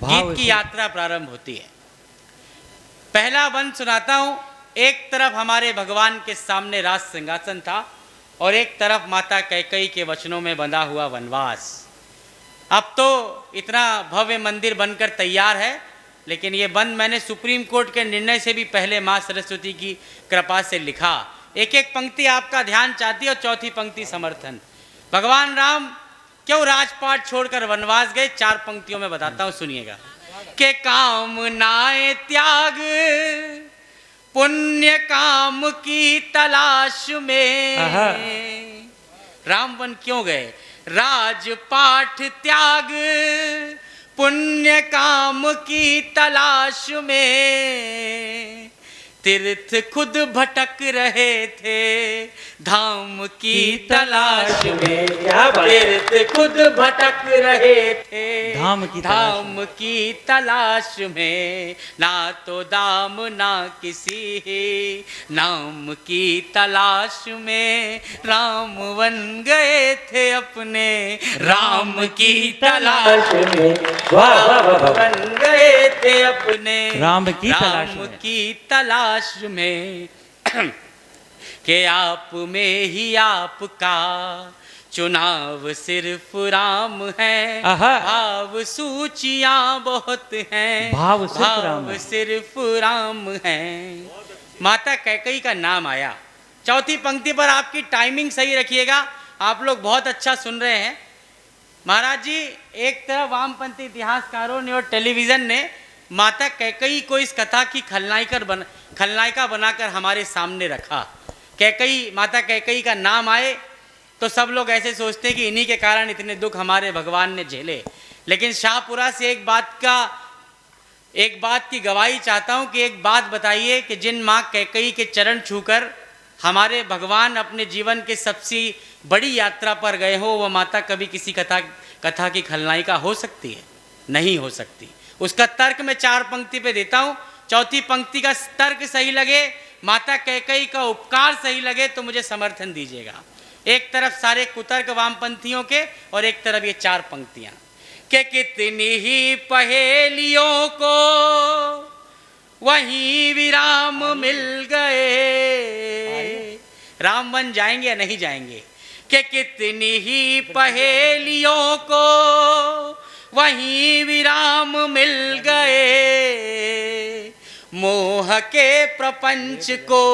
गीत की यात्रा प्रारंभ होती है। पहला वन सुनाता हूं। एक तरफ हमारे भगवान के सामने राज सिंहासन था और एक तरफ माता कैकेयी के वचनों में बंधा हुआ वनवास। अब तो इतना भव्य मंदिर बनकर तैयार है, लेकिन ये बंद मैंने सुप्रीम कोर्ट के निर्णय से भी पहले माँ सरस्वती की कृपा से लिखा। एक एक पंक्ति आपका ध्यान चाहती है और चौथी पंक्ति समर्थन। भगवान राम क्यों राजपाट छोड़कर वनवास गए, 4 पंक्तियों में बताता हूं, सुनिएगा। के कामनाएं त्याग पुण्य काम की तलाश में राम वन क्यों गए? राजपाट त्याग पुण्य काम की तलाश में, तीर्थ खुद भटक रहे थे धाम की तलाश में। तीर्थ खुद भटक रहे थे धाम की तलाश में, ना तो दाम ना किसी नाम की तलाश में। राम वन गए थे अपने राम की तलाश में। वन गए थे अपने राम की तलाश में। के आप में ही आपका चुनाव सिर्फ राम है। भाव सूचियां बहुत हैं, भाव सिर्फ राम है। माता कैकेयी का नाम आया। चौथी पंक्ति पर आपकी टाइमिंग सही रखिएगा, आप लोग बहुत अच्छा सुन रहे हैं। महाराज जी, एक तरफ वामपंथी इतिहासकारों ने और टेलीविजन ने माता कैकेयी को इस कथा की खलनायिका बनाकर हमारे सामने रखा। कैकेयी, माता कैकेयी का नाम आए तो सब लोग ऐसे सोचते हैं कि इन्हीं के कारण इतने दुख हमारे भगवान ने झेले। लेकिन शाहपुरा से एक बात की गवाही चाहता हूं कि एक बात बताइए कि जिन माँ कैकेयी के चरण छूकर हमारे भगवान अपने जीवन के सबसे बड़ी यात्रा पर गए हो, वह माता कभी किसी कथा की खलनायिका हो सकती है? नहीं हो सकती। उसका तर्क मैं 4 पंक्ति पे देता हूं। चौथी पंक्ति का तर्क सही लगे, माता कैकेयी का उपकार सही लगे तो मुझे समर्थन दीजिएगा। एक तरफ सारे कुतर्क वामपंथियों के और एक तरफ ये 4 पंक्तियां कि कितनी ही पहेलियों को वहीं विराम मिल गए। राम वन जाएंगे या नहीं जाएंगे? कि कितनी ही पहेलियों को वहीं विराम मिल गए। मोह के प्रपंच को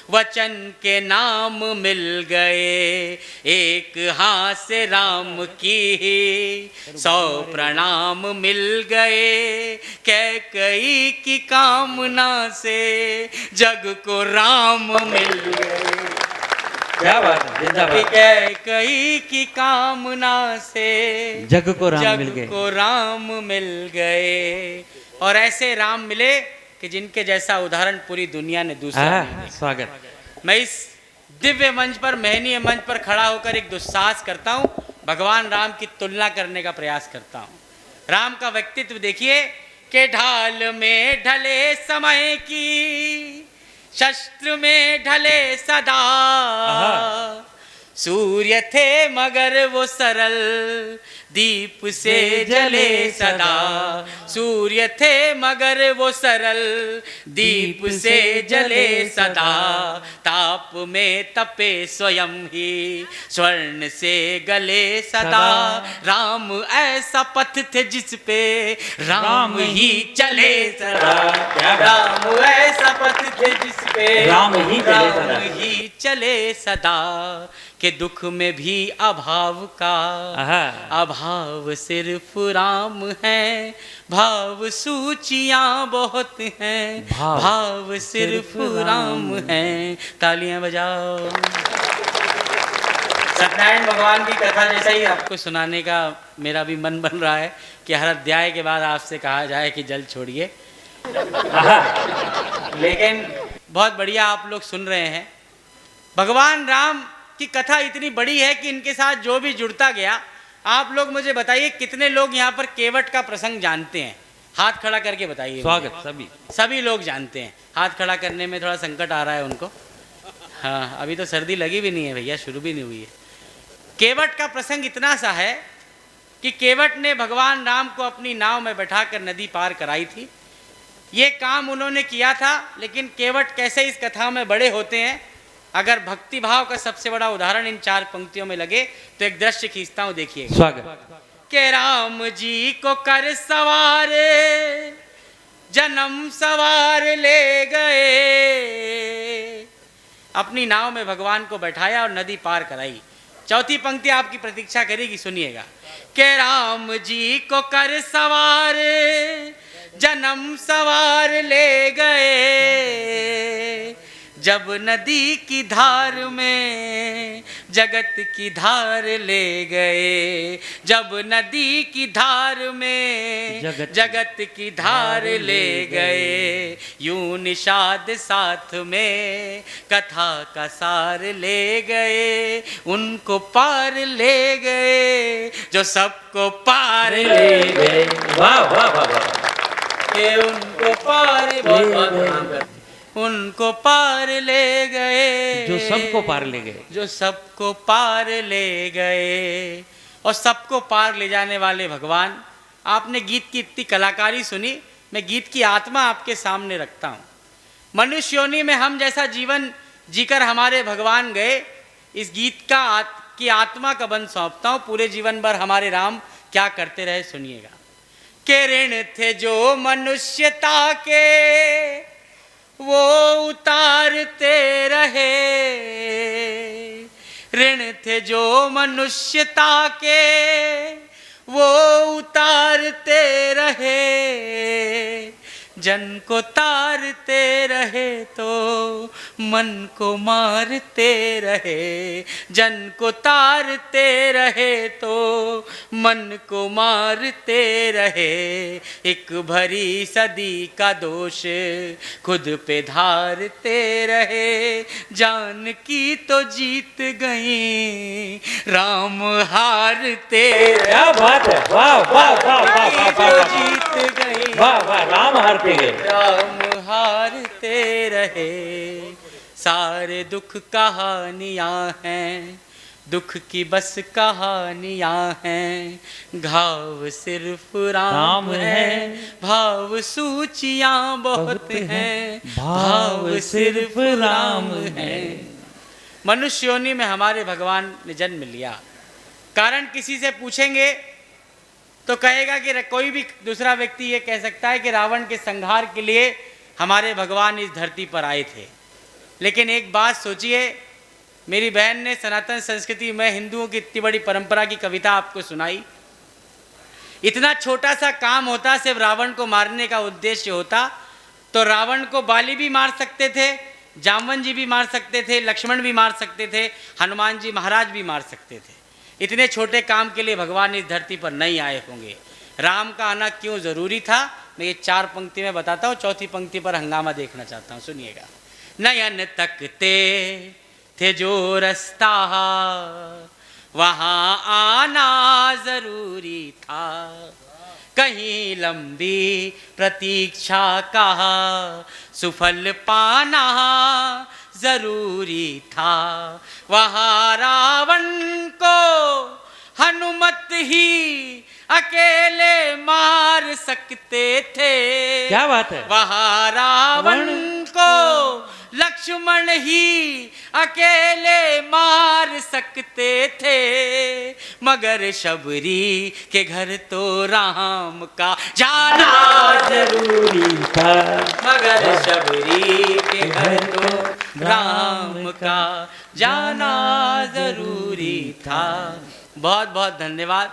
वचन के नाम मिल गए। एक हाथ से राम की 100 प्रणाम मिल गए। कैकेयी की कामना से जग को राम मिल गए। क्या बात है, जिंदाबाद। कैकेयी की कामना से जग को राम मिल गए। और ऐसे राम मिले कि जिनके जैसा उदाहरण पूरी दुनिया ने दूसरा। स्वागत। मैं इस दिव्य मंच पर, महनीय मंच पर खड़ा होकर एक दुस्साहस करता हूं, भगवान राम की तुलना करने का प्रयास करता हूं। राम का व्यक्तित्व देखिए कि ढाल में ढले समय की, शस्त्र में ढले सदा। सूर्य थे मगर वो सरल, दीप से जले सदा। सूर्य थे मगर वो सरल, दीप से जले सदा। ताप में तपे स्वयं ही, स्वर्ण से गले सदा। राम ऐसा पथ थे जिस पे राम ही चले सदा। राम ऐसा पथ थे जिस पे राम ही चले सदा। के दुख में भी अभाव का अभाव सिर्फ राम है। भाव सूचियां बहुत हैं, भाव सिर्फ राम है। तालियां बजाओ। सत्यनारायण भगवान की कथा जैसा ही आपको सुनाने का मेरा भी मन बन रहा है कि हर अध्याय के बाद आपसे कहा जाए कि जल छोड़िए। लेकिन बहुत बढ़िया आप लोग सुन रहे हैं। भगवान राम की कथा इतनी बड़ी है कि इनके साथ जो भी जुड़ता गया, आप लोग मुझे बताइए कितने लोग यहाँ पर केवट का प्रसंग जानते हैं? हाथ खड़ा करके बताइए। स्वागत। सभी लोग जानते हैं। हाथ खड़ा करने में थोड़ा संकट आ रहा है उनको। हाँ, अभी तो सर्दी लगी भी नहीं है भैया, शुरू भी नहीं हुई है। केवट का प्रसंग इतना सा है कि केवट ने भगवान राम को अपनी नाव में बैठाकर नदी पार कराई थी। ये काम उन्होंने किया था, लेकिन केवट कैसे इस कथा में बड़े होते हैं, अगर भक्ति भाव का सबसे बड़ा उदाहरण इन 4 पंक्तियों में लगे तो एक दृश्य खींचता हूं, देखिए। स्वागत। के राम जी को कर सवारे जन्म सवार ले गए। अपनी नाव में भगवान को बैठाया और नदी पार कराई। चौथी पंक्ति आपकी प्रतीक्षा करेगी, सुनिएगा। के राम जी को कर सवार जन्म सवार ले गए। जब नदी की धार में जगत की धार ले गए। जब नदी की धार में जगत की धार ले गए। यूं निषाद साथ में कथा का सार ले गए। उनको पार ले गए जो सबको पार ले गए। वाह वाह वाह। उनको पार, उनको पार ले गए जो सबको पार ले गए। जो सबको पार ले गए। और सबको पार ले जाने वाले भगवान। आपने गीत की इतनी कलाकारी सुनी, मैं गीत की आत्मा आपके सामने रखता हूँ। मनुष्य योनि में हम जैसा जीवन जीकर हमारे भगवान गए, इस गीत की आत्मा का बंध सौंपता हूँ। पूरे जीवन भर हमारे राम क्या करते रहे, सुनिएगा। के ऋण थे जो मनुष्यता के वो उतारते रहे। ऋण थे जो मनुष्यता के वो उतारते रहे। जन को तारते रहे तो मन को मारते रहे। जन को तारते रहे तो मन को मारते रहे। एक भरी सदी का दोष खुद पे धारते रहे। जान की तो जीत गई राम हारते। क्या बात है, वाह वाह वाह वाह वाह। जीत गई, वाह वाह, राम हारते गए। राम हारते रहे। सारे दुख कहानियां हैं, दुख की बस कहानियां हैं। घाव सिर्फ राम है, भाव सूचियां बहुत हैं। भाव सिर्फ राम है। मनुष्य योनि में हमारे भगवान ने जन्म लिया। कारण किसी से पूछेंगे तो कहेगा कि कोई भी दूसरा व्यक्ति ये कह सकता है कि रावण के संहार के लिए हमारे भगवान इस धरती पर आए थे। लेकिन एक बात सोचिए, मेरी बहन ने सनातन संस्कृति में हिंदुओं की इतनी बड़ी परंपरा की कविता आपको सुनाई। इतना छोटा सा काम होता, सिर्फ रावण को मारने का उद्देश्य होता, तो रावण को बाली भी मार सकते थे, जामवन जी भी मार सकते थे, लक्ष्मण भी मार सकते थे, हनुमान जी महाराज भी मार सकते थे। इतने छोटे काम के लिए भगवान इस धरती पर नहीं आए होंगे। राम का आना क्यों जरूरी था, मैं ये 4 पंक्ति में बताता हूँ। चौथी पंक्ति पर हंगामा देखना चाहता हूँ, सुनिएगा। नयन तकते थे जो रास्ता वहाँ आना जरूरी था। कहीं लंबी प्रतीक्षा का सुफल पाना जरूरी था। वहाँ रावण को हनुमत ही अकेले मार सकते थे। क्या बात है। वहाँ रावण को लक्ष्मण ही अकेले मार सकते थे। मगर शबरी के घर तो राम का जाना जरूरी था। मगर शबरी के घर तो राम का जाना जरूरी था। बहुत बहुत धन्यवाद।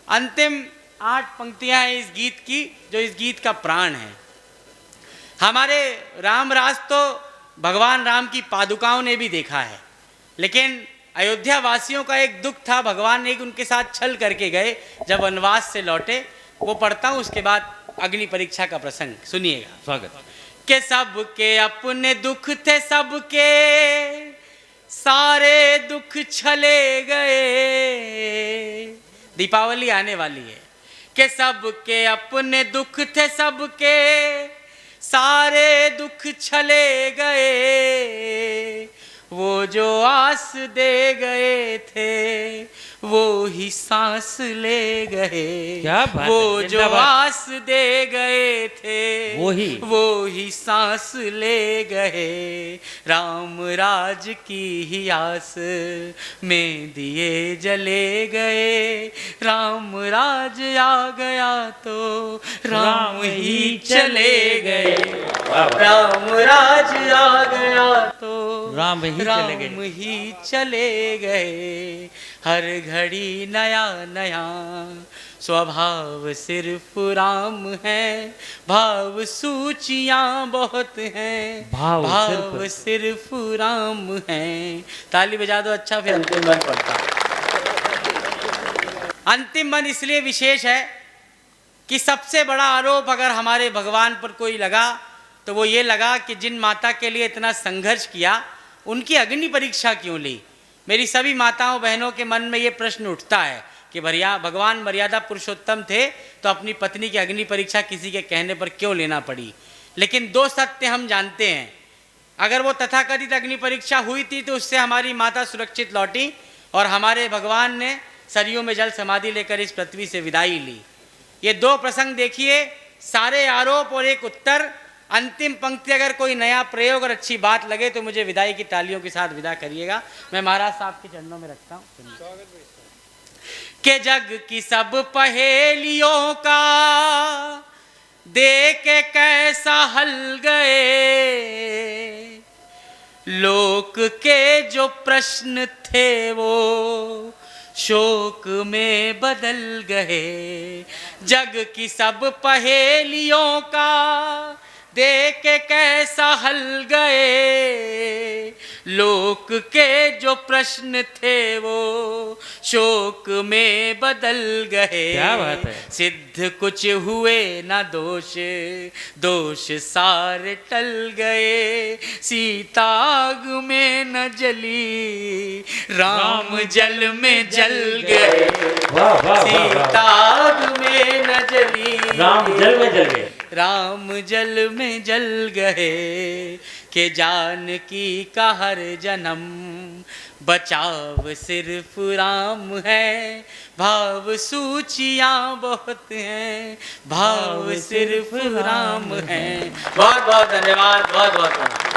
अंतिम 8 पंक्तियां हैं इस गीत की, जो इस गीत का प्राण है। हमारे राम राज तो भगवान राम की पादुकाओं ने भी देखा है, लेकिन अयोध्या वासियों का एक दुख था। भगवान एक उनके साथ छल करके गए जब वनवास से लौटे। वो पढ़ता हूँ, उसके बाद अग्नि परीक्षा का प्रसंग सुनिएगा। स्वागत। के सबके अपने दुख थे, सबके सारे दुख छले गए। दीपावली आने वाली है। के सबके अपने दुख थे, सबके सारे दुख छले गए। वो जो आस दे गए थे वो ही सांस ले गए। क्या बात है, वो जो जिंदाबाद। आस दे गए थे वो ही सांस ले गए। राम राज की ही आस में दिए जले गए। राम राज आ गया तो राम ही चले गए। राम राज आ गया तो राम ही चले गए। राम ही चले गए। हर घड़ी नया नया स्वभाव सिर्फ राम है। भाव सूचियां बहुत हैं, भाव सिर्फ राम है। ताली बजा दो अच्छा, फिर अंतिम मन पढ़ता। अंतिम मन इसलिए विशेष है कि सबसे बड़ा आरोप अगर हमारे भगवान पर कोई लगा तो वो ये लगा कि जिन माता के लिए इतना संघर्ष किया उनकी अग्नि परीक्षा क्यों ली। मेरी सभी माताओं बहनों के मन में ये प्रश्न उठता है कि भगवान मर्यादा पुरुषोत्तम थे तो अपनी पत्नी की अग्नि परीक्षा किसी के कहने पर क्यों लेना पड़ी। लेकिन दो सत्य हम जानते हैं, अगर वो तथाकथित अग्नि परीक्षा हुई थी तो उससे हमारी माता सुरक्षित लौटी और हमारे भगवान ने सरयू में जल समाधि लेकर इस पृथ्वी से विदाई ली। ये दो प्रसंग देखिए, सारे आरोप और एक उत्तर। अंतिम पंक्ति अगर कोई नया प्रयोग और अच्छी बात लगे तो मुझे विदाई की तालियों के साथ विदा करिएगा। मैं महाराज साहब के चरणों में रखता हूँ। के जग की सब पहेलियों का दे के कैसा हल गए। लोक के जो प्रश्न थे वो शोक में बदल गए। जग की सब पहेलियों का देख के कैसा हल गए। लोक के जो प्रश्न थे वो शोक में बदल गए। क्या बात है। सिद्ध कुछ हुए ना दोष, दोष सारे टल गए। सीता आग में न जली, राम जल में जल गए। सीता आग में न जली, राम जल में जल गए। राम जल में जल गए। के जानकी का हर जन्म बचाव सिर्फ राम है। भाव सूचियां बहुत हैं, भाव सिर्फ राम है। बहुत बहुत धन्यवाद, बहुत बहुत धन्यवाद।